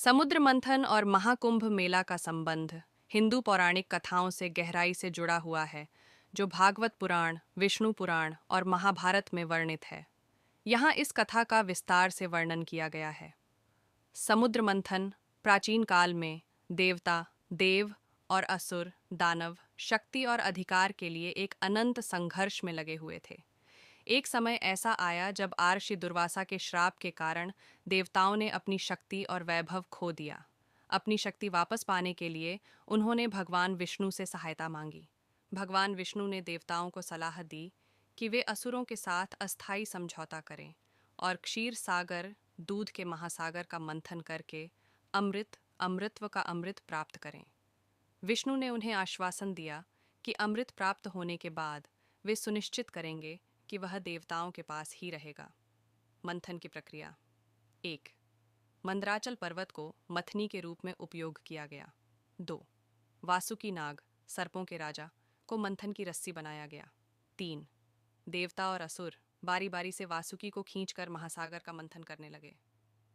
समुद्र मंथन और महाकुंभ मेला का संबंध हिंदू पौराणिक कथाओं से गहराई से जुड़ा हुआ है, जो भागवत पुराण, विष्णु पुराण और महाभारत में वर्णित है। यहाँ इस कथा का विस्तार से वर्णन किया गया है। समुद्र मंथन प्राचीन काल में देवता, देव और असुर, दानव, शक्ति और अधिकार के लिए एक अनंत संघर्ष में लगे हुए थे। एक समय ऐसा आया जब आर्षि दुर्वासा के श्राप के कारण देवताओं ने अपनी शक्ति और वैभव खो दिया। अपनी शक्ति वापस पाने के लिए उन्होंने भगवान विष्णु से सहायता मांगी। भगवान विष्णु ने देवताओं को सलाह दी कि वे असुरों के साथ अस्थायी समझौता करें और क्षीर सागर, दूध के महासागर का मंथन करके अमृतत्व का अमृत प्राप्त करें। विष्णु ने उन्हें आश्वासन दिया कि अमृत प्राप्त होने के बाद वे सुनिश्चित करेंगे कि वह देवताओं के पास ही रहेगा। मंथन की प्रक्रिया। 1. मंदराचल पर्वत को मथनी के रूप में उपयोग किया गया। 2. वासुकी नाग, सर्पों के राजा, को मंथन की रस्सी बनाया गया। 3. देवता और असुर बारी बारी से वासुकी को खींचकर महासागर का मंथन करने लगे।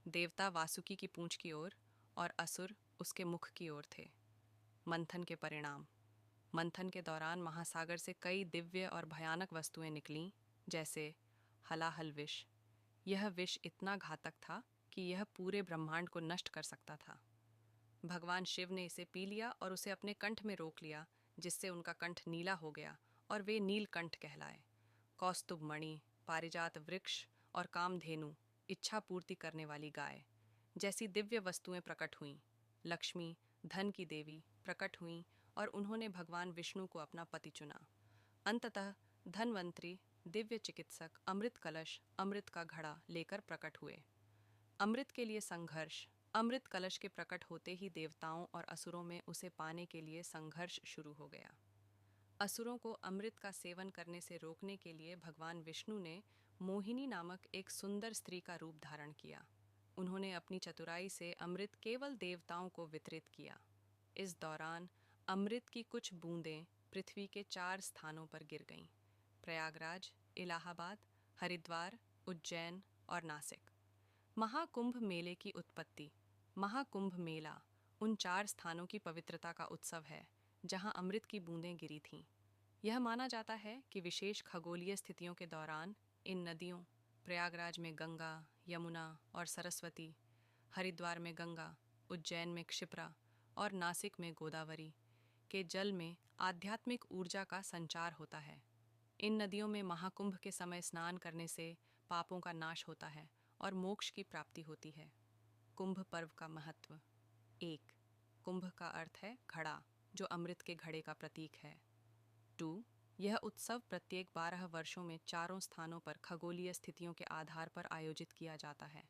देवता वासुकी की पूंछ की ओर और असुर उसके मुख की ओर थे। मंथन के परिणाम। मंथन के दौरान महासागर से कई दिव्य और भयानक वस्तुएं निकलीं, जैसे हलाहल विष। यह विष इतना घातक था कि यह पूरे ब्रह्मांड को नष्ट कर सकता था। भगवान शिव ने इसे पी लिया और उसे अपने कंठ में रोक लिया, जिससे उनका कंठ नीला हो गया और वे नीलकंठ कहलाए। कौस्तुभ मणि, पारिजात वृक्ष और कामधेनु, इच्छा पूर्ति करने वाली गाय, जैसी दिव्य वस्तुएं प्रकट हुईं। लक्ष्मी, धन की देवी, प्रकट हुईं और उन्होंने भगवान विष्णु को अपना पति चुना। अंततः धन्वंतरी, दिव्य चिकित्सक, अमृत कलश, अमृत का घड़ा लेकर प्रकट हुए। अमृत के लिए संघर्ष। अमृत कलश के प्रकट होते ही देवताओं और असुरों में उसे पाने के लिए संघर्ष शुरू हो गया। असुरों को अमृत का सेवन करने से रोकने के लिए भगवान विष्णु ने मोहिनी नामक एक सुंदर स्त्री का रूप धारण किया। उन्होंने अपनी चतुराई से अमृत केवल देवताओं को वितरित किया। इस दौरान अमृत की कुछ बूंदें पृथ्वी के 4 स्थानों पर गिर गईं: प्रयागराज, इलाहाबाद, हरिद्वार, उज्जैन और नासिक। महाकुंभ मेले की उत्पत्ति। महाकुंभ मेला उन 4 स्थानों की पवित्रता का उत्सव है जहां अमृत की बूंदें गिरी थीं। यह माना जाता है कि विशेष खगोलीय स्थितियों के दौरान इन नदियों, प्रयागराज में गंगा, यमुना और सरस्वती, हरिद्वार में गंगा, उज्जैन में क्षिप्रा और नासिक में गोदावरी के जल में आध्यात्मिक ऊर्जा का संचार होता है। इन नदियों में महाकुंभ के समय स्नान करने से पापों का नाश होता है और मोक्ष की प्राप्ति होती है। कुंभ पर्व का महत्व। 1. कुंभ का अर्थ है घड़ा, जो अमृत के घड़े का प्रतीक है। 2. यह उत्सव प्रत्येक 12 वर्षों में 4 स्थानों पर खगोलीय स्थितियों के आधार पर आयोजित किया जाता है।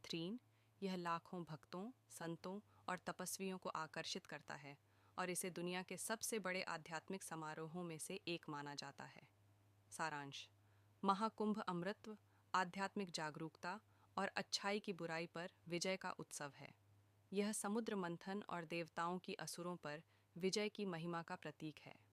3. यह लाखों भक्तों, संतों और तपस्वियों को आकर्षित करता है और इसे दुनिया के सबसे बड़े आध्यात्मिक समारोहों में से एक माना जाता है। सारांश। महाकुंभ अमृतत्व, आध्यात्मिक जागरूकता और अच्छाई की बुराई पर विजय का उत्सव है। यह समुद्र मंथन और देवताओं की असुरों पर विजय की महिमा का प्रतीक है।